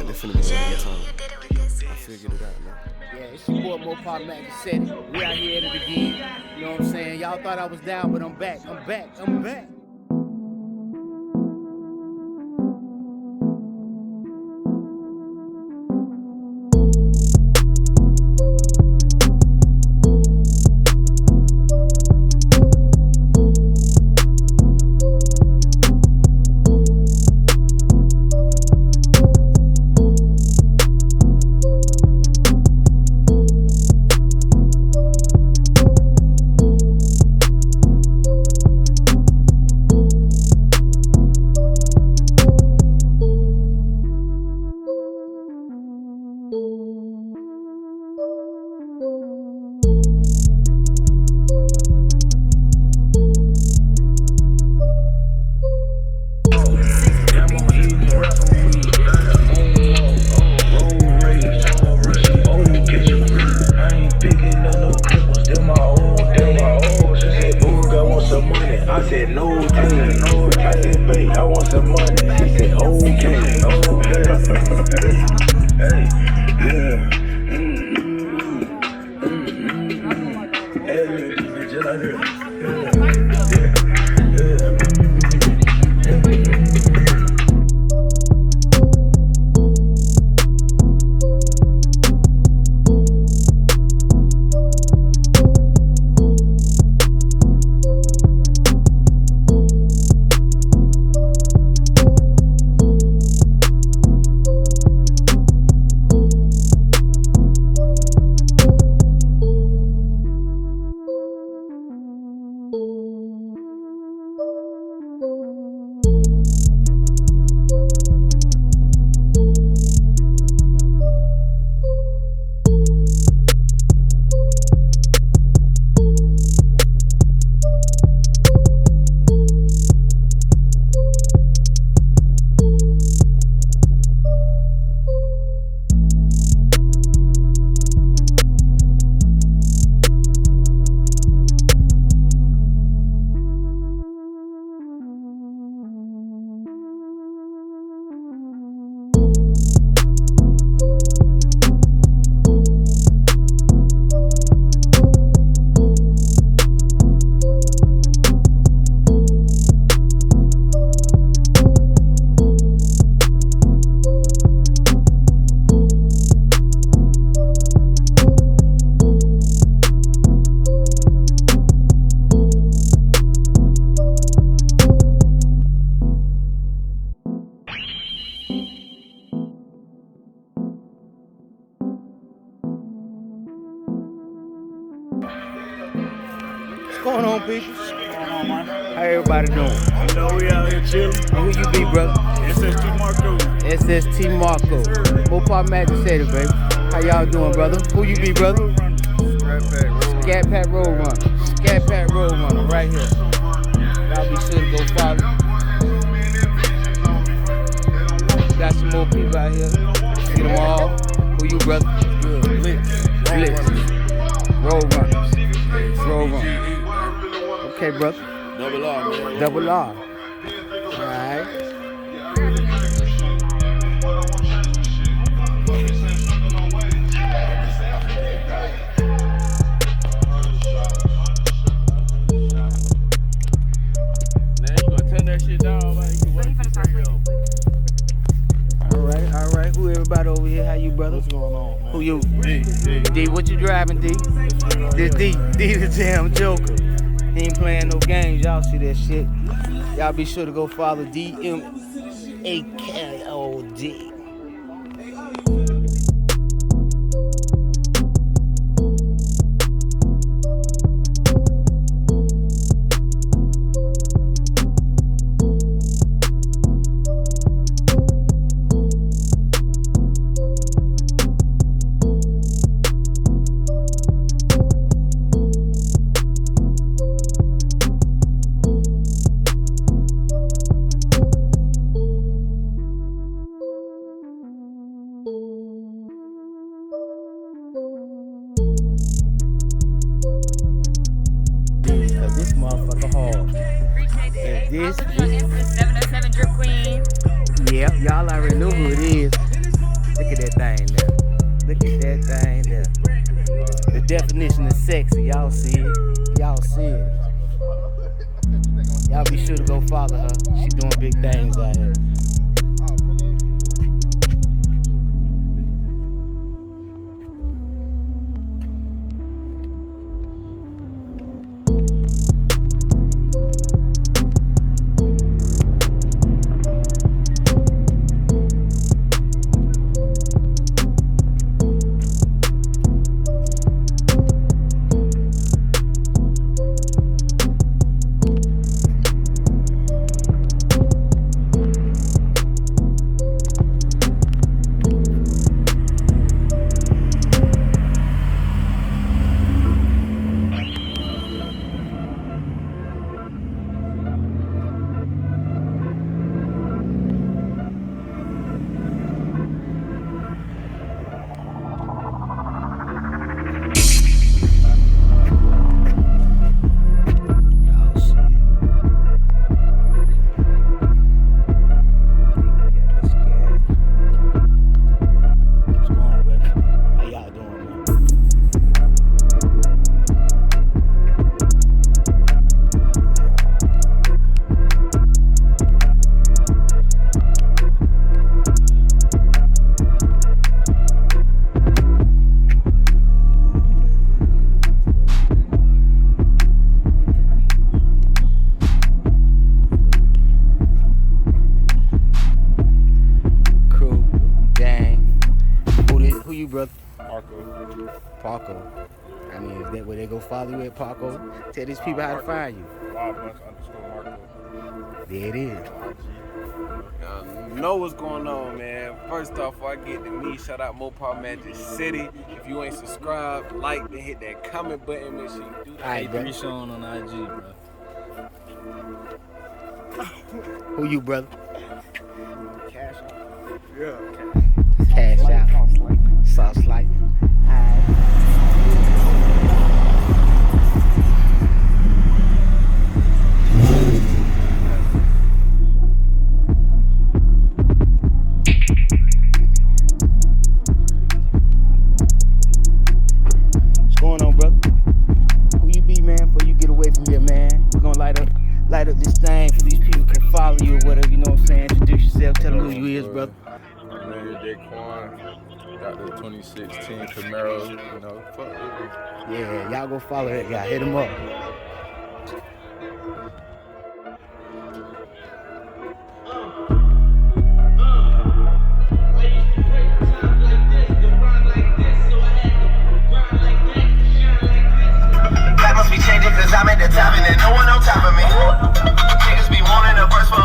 They finna be having a good time. I figured it out, man. Yeah, it's your boy Mopar Magic City. We out here at it again. You know what I'm saying? Y'all thought I was down, but I'm back. I'm back. I'm back. What's going on, people? What's going on, man? How everybody doing? You know we out here chilling. Who you be, brother? SST Marco. SST Marco. Mopar Magic City, baby. How y'all doing, brother? Who you be, brother? Scat Pack Road Runner. Scat Pack Road Runner, right here. Y'all be sure to go follow. Got some more people out here. Get them all. Who you, brother? Good. Blitz. Road Runners. Road Runners. Okay, brother. Double R, man. Double R. All right. Man, you gonna turn that shit down, man? You can wait for the All right. Who everybody over here? How you, brother? What's going on, man? Who you? D. D, what you driving, D? This D the damn Joker. He ain't playing no games. Y'all see that shit. Y'all be sure to go follow DMAKOD. This motherfucker hard. This 707 Drip Queen. yeah, y'all already know who it is. Look at that thing there. Look at that thing there. The definition of sexy, y'all see it. Y'all see it. Y'all be sure to go follow her. She doing big things out here. Brother? Parko. I mean, is that where they go follow you at, Parko? Tell these people how to find you. _Marco. There it is. Y'all know what's going on, man. First off, before I get to me, shout out Mopar Magic City. If you ain't subscribed, like, and hit that comment button. Make sure you do that. Alright, bro. Sean on IG, bro. Who you, brother? Cash out. Yeah. Cash out. Sauce light. Alright. What's going on, brother? Who you be, man, before you get away from here, man? We're gonna light up this thing for these people can follow you or whatever, you know what I'm saying? Introduce yourself, tell them who you is, brother. My name is Daquan. Got the 2016 Camaro, you know, fuck with me. Yeah, y'all go follow that guy. Hit him up. That must be changing cause I'm at the top and there's no one on top of me. Niggas be wanting a verse for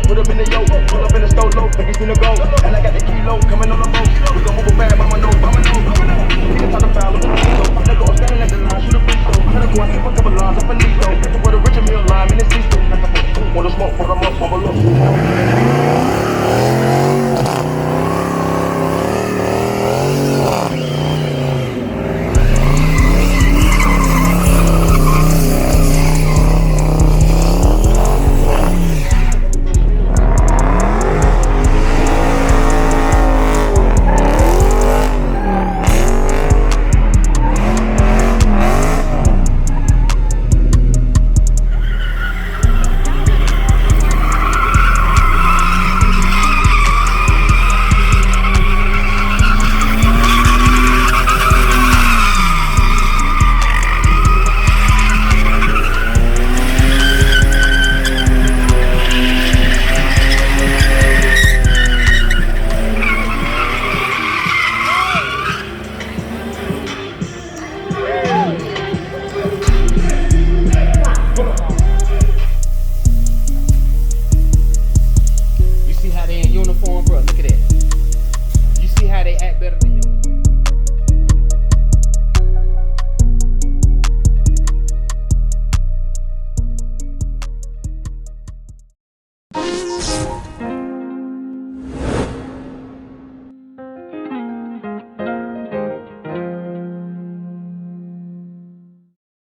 Put up in the yoke, pull up in the stove low, niggas finna go. And I got the kilo coming on the boat. We gon' move it bad, mama know, mama know. Niggas talkin' foul, look at the They go standing at the line, shoot a free throw. Gotta go and keep a couple lines up a Nico. With a rich meal lime in the seat. Want to smoke, put 'em up, bubble up.